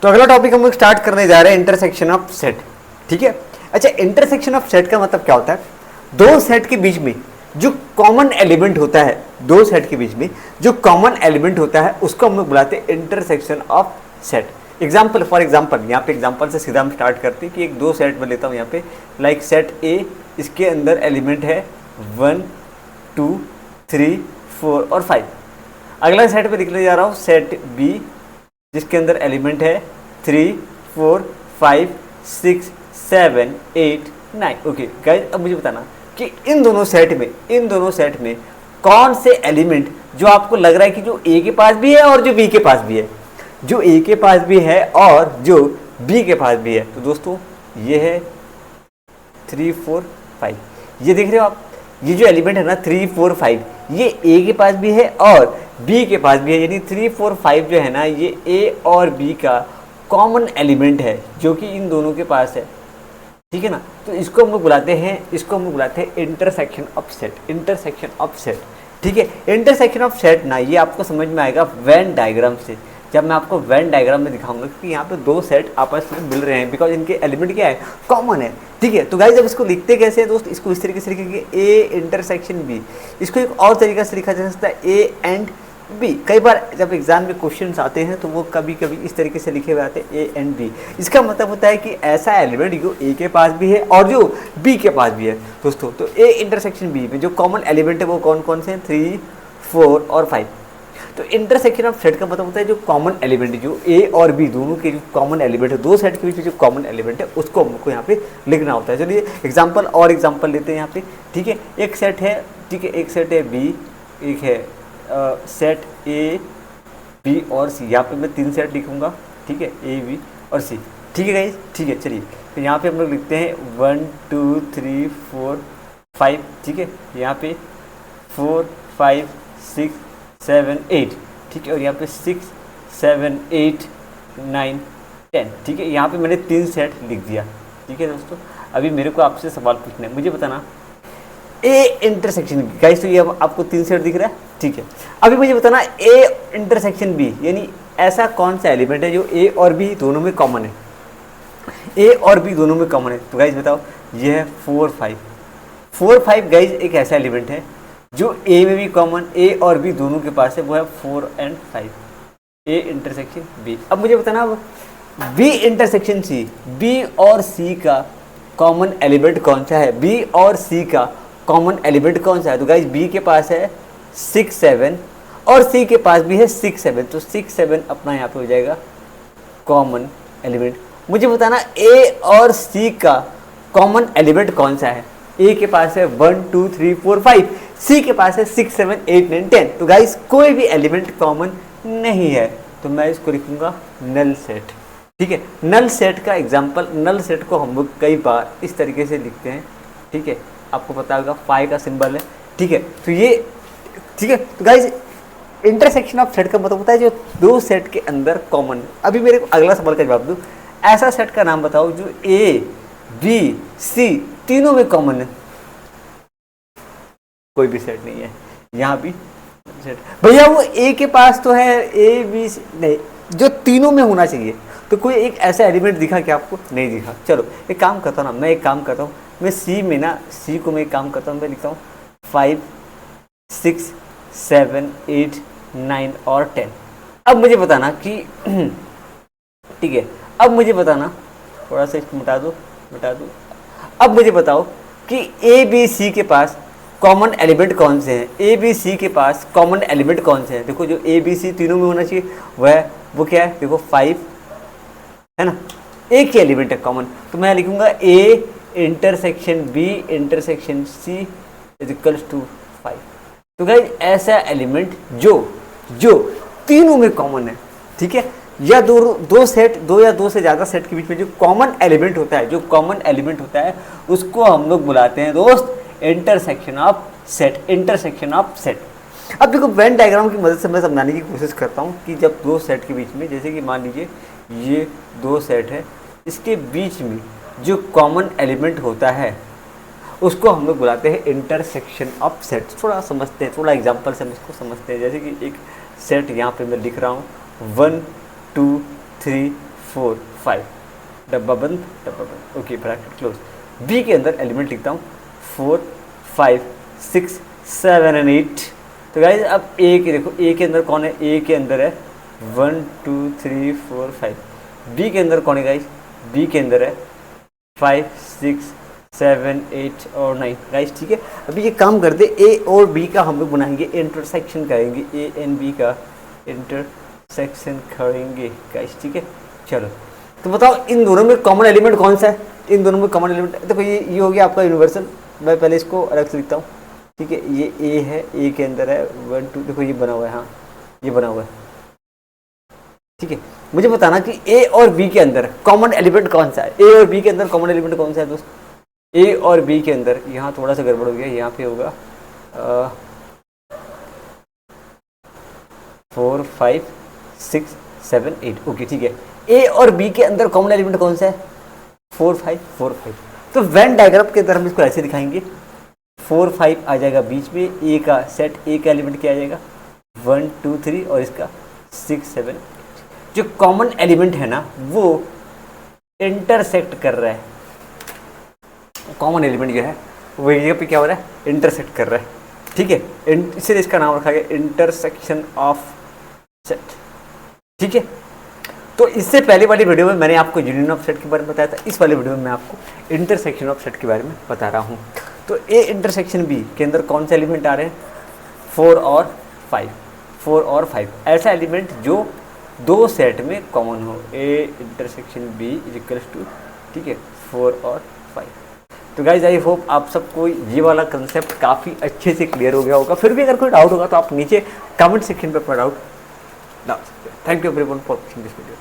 तो अगला टॉपिक हम लोग स्टार्ट करने जा रहे हैं इंटरसेक्शन ऑफ सेट। ठीक है, अच्छा इंटरसेक्शन ऑफ सेट का मतलब क्या होता है? दो सेट के बीच में जो कॉमन एलिमेंट होता है, दो सेट के बीच में जो कॉमन एलिमेंट होता है उसको हम लोग बुलाते हैं intersection of set. Example, for example यहाँ पे एग्जाम्पल से सीधा हम स्टार्ट करते हैं कि एक दो सेट में लेता हूँ यहाँ पे, लाइक सेट ए, इसके अंदर एलिमेंट है 1 2 3 4 और 5। अगला सेट पे लिखने जा रहा हूँ सेट बी, जिसके अंदर एलिमेंट है 3 4 5 6 7 8 9। ओके गाइस, अब मुझे बताना कि इन दोनों सेट में कौन से एलिमेंट जो आपको लग रहा है कि जो ए के पास भी है और जो बी के पास भी है, जो ए के पास भी है और जो बी के पास भी है। तो दोस्तों ये है 3 4 5, ये देख रहे हो आप, ये जो एलिमेंट है ना 3 4 5, ये ए के पास भी है और बी के पास भी है, यानी 3 4 5 जो है ना ये ए और बी का कॉमन एलिमेंट है जो कि इन दोनों के पास है। ठीक है ना, तो इसको हम लोग बुलाते हैं intersection of set, intersection of set. ठीक है, इंटरसेक्शन ऑफ सेट ना ये आपको समझ में आएगा वेन डायग्राम से, जब मैं आपको वेन डायग्राम में दिखाऊंगा कि यहाँ पे दो सेट आपस में मिल रहे हैं, बिकॉज इनके एलिमेंट क्या है, कॉमन है। ठीक है, तो गाइस जब इसको लिखते कैसे हैं दोस्त, इसको इस तरीके से लिखेंगे ए इंटरसेक्शन बी। इसको एक और तरीका से लिखा जा सकता है ए एंड बी। कई बार जब एग्जाम में क्वेश्चंस आते हैं तो वो कभी कभी इस तरीके से लिखे हुए आते हैं ए एंड बी। इसका मतलब होता है कि ऐसा एलिमेंट जो ए के पास भी है और जो बी के पास भी है दोस्तों। तो ए इंटरसेक्शन बी में जो कॉमन एलिमेंट है वो कौन कौन से हैं, 3 4 और 5। तो इंटरसेक्शन ऑफ सेट का मतलब होता है जो कॉमन एलिमेंट है, जो ए और बी दोनों के जो कॉमन एलिमेंट है, दो सेट के बीच में जो कॉमन एलिमेंट है उसको हमको यहाँ पे लिखना होता है। चलिए एग्जाम्पल लेते हैं यहाँ पे। ठीक है, एक सेट है, ठीक है, एक सेट है बी, एक है सेट ए बी और सी। यहाँ पे मैं 3 सेट लिखूंगा। ठीक है, ए बी और सी। ठीक है गाइस, ठीक है, चलिए तो यहाँ पे हम लोग लिखते हैं 1 2 3 4 5। ठीक है, यहाँ पे 4 5 6 7 8। ठीक है, और यहाँ पे 6 7 8 9 10। ठीक है, यहाँ पे मैंने 3 सेट लिख दिया। ठीक है दोस्तों, अभी मेरे को आपसे सवाल पूछना है, मुझे बताना ए इंटरसेक्शन बी। गाइस तो ये अब आपको 3 सेट दिख रहा है। ठीक है, अभी मुझे बताना ए इंटरसेक्शन बी, यानी ऐसा कौन सा एलिमेंट है जो ए और बी दोनों में कॉमन है, ए और बी दोनों में कॉमन है। तो गाइस बताओ, ये है 4 5 गाइस एक ऐसा एलिमेंट है जो ए में भी कॉमन, ए और बी दोनों के पास है, वो है 4 और 5, ए इंटरसेक्शन बी। अब मुझे बताना बी इंटरसेक्शन सी, बी और सी का कॉमन एलिमेंट कौन सा है, बी और सी का कॉमन एलिमेंट कौन सा है। तो गाइस बी के पास है 6 7 और सी के पास भी है 6 7, तो 6 7 अपना यहाँ पे हो जाएगा कॉमन एलिमेंट। मुझे बताना ए और सी का कॉमन एलिमेंट कौन सा है। ए के पास है 1 2 3 4 5, सी के पास है 6 7 8 9 10। तो गाइस कोई भी एलिमेंट कॉमन नहीं है, तो मैं इसको लिखूंगा नल सेट। ठीक है, नल सेट का एग्जाम्पल, नल सेट को हम लोग कई बार इस तरीके से लिखते हैं। ठीक है, आपको पता होगा फाई का सिंबल है। ठीक है, तो ये ठीक है, तो गाइस इंटरसेक्शन ऑफ सेट का मतलब होता है जो दो सेट के अंदर कॉमन है। अभी मेरे को अगला सवाल का जवाब दो, ऐसा सेट का नाम बताओ जो ए बी सी तीनों में कॉमन है। कोई भी सेट नहीं है, यहाँ भी सेट भैया वो ए के पास तो है, ए बी सी नहीं, जो तीनों में होना चाहिए। तो कोई एक ऐसा एलिमेंट दिखा क्या आपको? नहीं दिखा। चलो एक काम करता हूँ ना, मैं एक काम करता हूँ, मैं सी में ना, सी को मैं एक काम करता हूँ, मैं लिखता हूँ 5 6 7 8 9 और 10। अब मुझे बताना कि ठीक है, अब मुझे बताना, थोड़ा सा इसको मिटा दो। अब मुझे बताओ कि ए बी सी के पास कॉमन एलिमेंट कौन से हैं, ए बी सी के पास कॉमन एलिमेंट कौन से हैं। देखो जो ए बी सी तीनों में होना चाहिए वो क्या है, देखो 5 है ना, एक ही एलिमेंट है कॉमन। तो मैं लिखूंगा A intersection B intersection C is equals to 5। तो गाइस ऐसा एलिमेंट जो तीनों में कॉमन है। ठीक है, या दो सेट, दो या दो से ज़्यादा सेट के बीच में जो कॉमन एलिमेंट होता है, उसको हम लोग बुलाते हैं दोस्त इंटरसेक्शन ऑफ सेट। अब देखो वेन डायग्राम की मदद से मैं समझाने की कोशिश करता हूँ कि जब दो सेट के बीच में, जैसे कि मान लीजिए ये दो सेट है, इसके बीच में जो कॉमन एलिमेंट होता है उसको हम लोग बुलाते हैं इंटरसेक्शन ऑफ सेट। थोड़ा समझते हैं, थोड़ा एग्जांपल से हम इसको समझते हैं। जैसे कि एक सेट यहाँ पे मैं लिख रहा हूँ 1 2 3 4 5, डब्बा बंद डब्बा बंद, ओके ब्रैकेट क्लोज। बी के अंदर एलिमेंट लिखता हूँ 4 5 6 7 एंड 8। तो गाइज अब ए के देखो, ए के अंदर कौन है, ए के अंदर है 1 2 3 4 5। बी के अंदर कौन है गाइज, बी के अंदर है 5 6 7 8 और 9 गाइज, ठीक है। अभी ये काम करते, ए और बी का हम लोग बनाएंगे, इंटरसेक्शन करेंगे, ए एंड बी का इंटरसेक्शन करेंगे गाइज, ठीक है। चलो तो बताओ इन दोनों में कॉमन एलिमेंट कौन सा है, इन दोनों में कॉमन एलिमेंट देखो, ये हो गया आपका यूनिवर्सल। मैं पहले इसको अलग से लिखता हूँ, ठीक है। ये ए है, ए के अंदर है 1 2, देखो ये बना हुआ है, हाँ ये बना हुआ है, ठीक है। मुझे बताना कि ए और बी के अंदर कॉमन एलिमेंट कौन सा है, ए और बी के अंदर कॉमन एलिमेंट कौन सा है दोस्त। ए और बी के अंदर यहाँ थोड़ा सा गड़बड़ हो गया, यहाँ पे होगा 4 5 6 7 8, ओके ठीक है। ए और बी के अंदर कॉमन एलिमेंट कौन सा है, 4 5 4 5। तो वेन डायग्राम के अंदर हम इसको ऐसे दिखाएंगे, 4 5 आ जाएगा बीच में, ए का सेट, ए का एलिमेंट क्या आ जाएगा 1 2 3 और इसका 6 7 8। जो कॉमन एलिमेंट है ना वो इंटरसेक्ट कर रहा है, कॉमन एलिमेंट जो है वो एक जगह पे क्या हो रहा है, इंटरसेक्ट कर रहा है, ठीक है। इसलिए इसका नाम रखा गया इंटरसेक्शन ऑफ सेट, ठीक है। तो इससे पहले वाली वीडियो में मैंने आपको यूनियन ऑफ सेट के बारे में बताया था, इस वाले वीडियो में मैं आपको इंटरसेक्शन ऑफ सेट के बारे में बता रहा हूँ। तो ए इंटरसेक्शन बी के अंदर कौन से एलिमेंट आ रहे हैं, 4 और 5, 4 और 5 ऐसा एलिमेंट जो दो सेट में कॉमन हो, A intersection B is equals to, ठीक है 4 और 5। तो गाइज आई होप आप सबको ये वाला कंसेप्ट काफ़ी अच्छे से क्लियर हो गया होगा। फिर भी अगर कोई डाउट होगा तो आप नीचे कमेंट सेक्शन पे अपना डाउट डाल सकते हैं। Thank you everyone for watching this video.